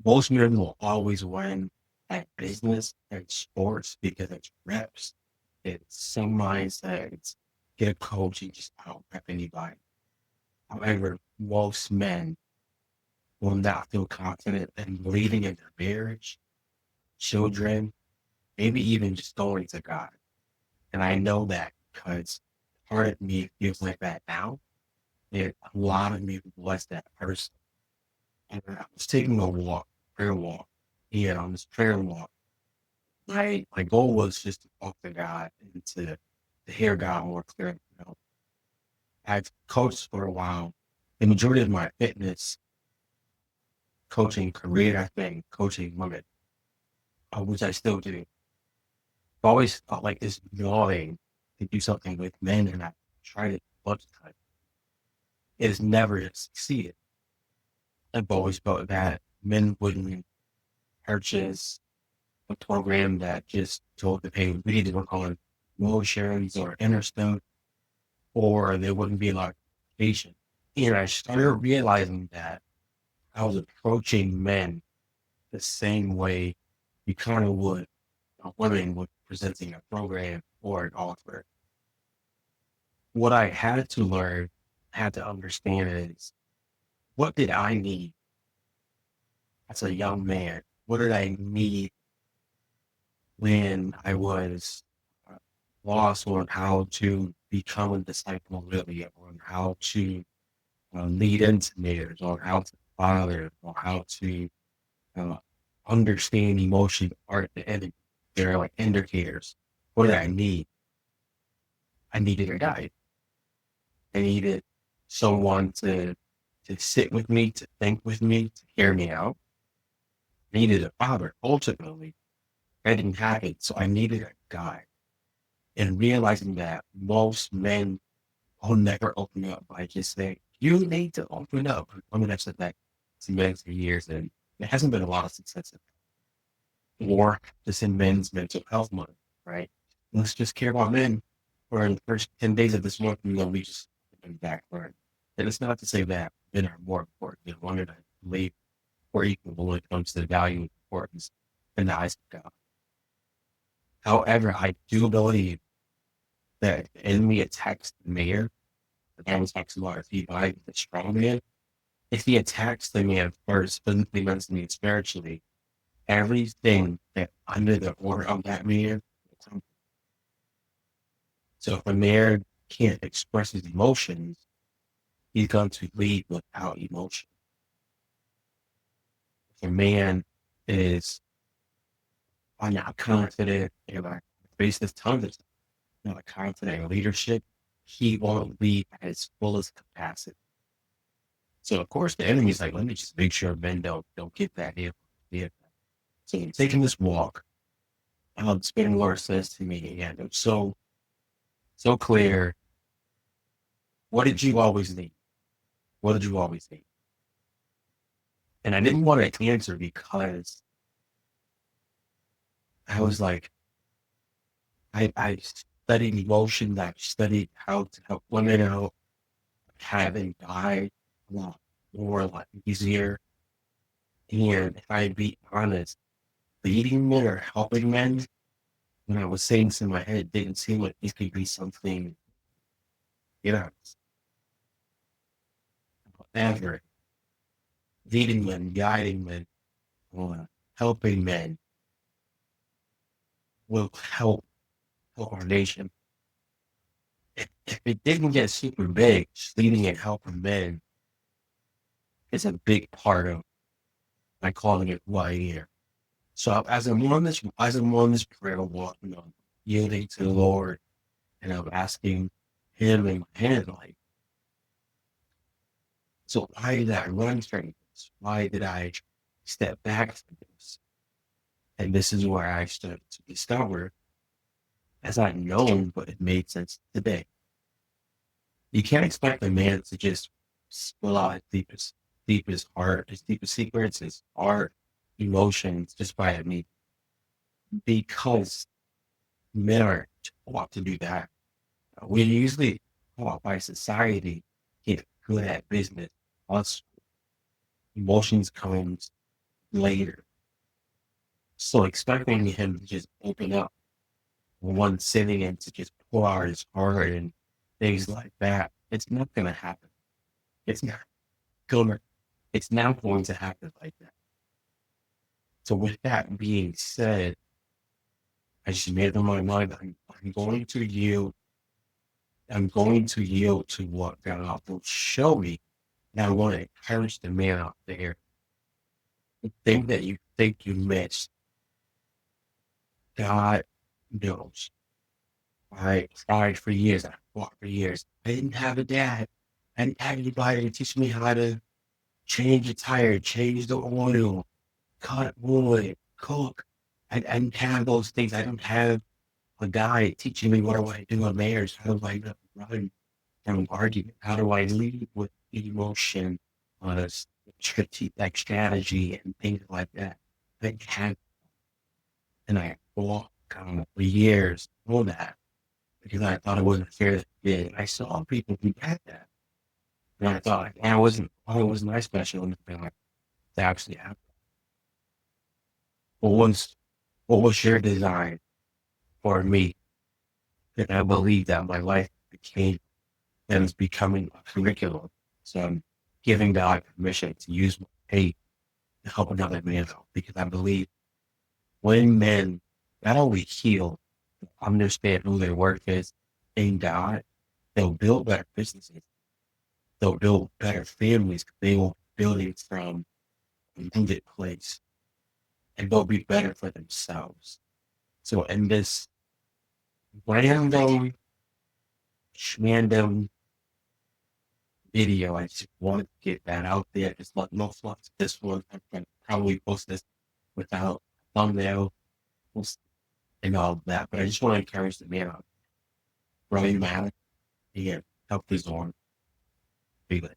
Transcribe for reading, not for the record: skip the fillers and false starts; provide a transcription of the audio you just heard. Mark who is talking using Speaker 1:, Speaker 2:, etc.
Speaker 1: Most men will always win at business and sports because it's reps. It's some mindset. It's get a coach and just out rep anybody. However, most men will not feel confident in leading in their marriage, children, maybe even just going to God. And I know that because part of me feels like that now. And a lot of me was that person. And I was taking a walk, prayer walk. And on this prayer walk, my goal was just to talk to God and to hear God more clearly. I've coached for a while. The majority of my fitness coaching career has been coaching women, which I still do. I've always felt like this gnawing to do something with men, and I tried it a bunch of times. It has never succeeded. I've always felt that men wouldn't purchase a program that just told them, hey, we need to work on emotions or inner stuff, or there wouldn't be a lot of communication. And I started realizing that I was approaching men the same way you kind of would a women would presenting a program or an offer. What I had to learn, had to understand is what did I need as a young man? What did I need when I was uh, lost on how to become a disciple really, on how to lead into marriage, on how to father, on how to uh, understand emotion are the enemy. They're like indicators. What did I need? I needed a guide. I needed someone to sit with me, to think with me, to hear me out. I needed a father. Ultimately, I didn't have it, so I needed a guide. And realizing that most men will never open up by just saying, "You need to open up." I mean, I've said that to men for years, and there hasn't been a lot of success in it. Or just in men's mental health month, right? Let's just care about men for the first 10 days of this month, and then we just back burn. And it's not to say that men are more important than women. I believe we're equal when it comes to the value and importance in the eyes of God. However, I do believe that if the enemy attacks the mayor, the Bible talks about if he divides the strong man, if he attacks the man first, physically, mentally, and spiritually, everything that under the order of that man. So if a man can't express his emotions, he's going to lead without emotion. If a man is not confident in like faces tons of not confident in leadership, he won't lead at his fullest capacity. So of course the enemy's like, let me just make sure men don't get that here. Yeah. So I'm taking this walk. Spinning Lord says to me, and it's so clear. What did you always need? What did you always need? And I didn't want to answer because I was like, I studied emotion, I studied how to help women out, having died a lot more, a lot easier. And if I be honest, leading men or helping men, when I was saying this in my head, it didn't seem like this could be something, you know, ever. Leading men, guiding men, helping men will help our nation. If it didn't get super big, just leading and helping men is a big part of my calling it who I am. So as I'm on this prayer walk, yielding to the Lord, and I'm asking Him in my hand, like, so why did I run from this? Why did I step back from this? And this is where I started to discover, as I've known, but it made sense today. You can't expect a man to just spill out deepest heart, his deepest secrets, his art, emotions, just by me, because men are taught to do that. We're usually taught by society get good at business. Us emotions comes later. So expecting him to just open up one sitting and to just pour out his heart and things like that, it's not going to happen. It's not going. It's not going to happen like that. So with that being said, I just made up my mind. I'm going to yield. I'm going to yield to what God will show me. And I want to encourage the man out there. The thing that you think you missed, God knows. I tried for years. I fought for years. I didn't have a dad. I didn't have anybody to teach me how to change a tire, change the oil, cut wood, cook. I didn't have those things. I don't have a guy teaching me what do I do on marriage, how do I run an argument, how do I lead with emotion on a strategic strategy and things like that. I didn't have, and I fought for years on that because I thought it wasn't fair that I did. I saw people who had that. And I thought, I wasn't my special in the family to actually happen. What was your design for me? And I believe that my life became and is becoming a curriculum. So I'm giving God permission to use my faith to help another man out because I believe when men not only heal, understand who their worth is in God, they'll build better businesses. They'll build better families. They will build it from a rooted place, and they'll be better for themselves. So in this random video, I just wanted to get that out there. Just let no fluff. This one, I'm going to probably post this without thumbnail and all of that. But I just want to encourage the man out. Really matter. Yeah, help his arm. Be good.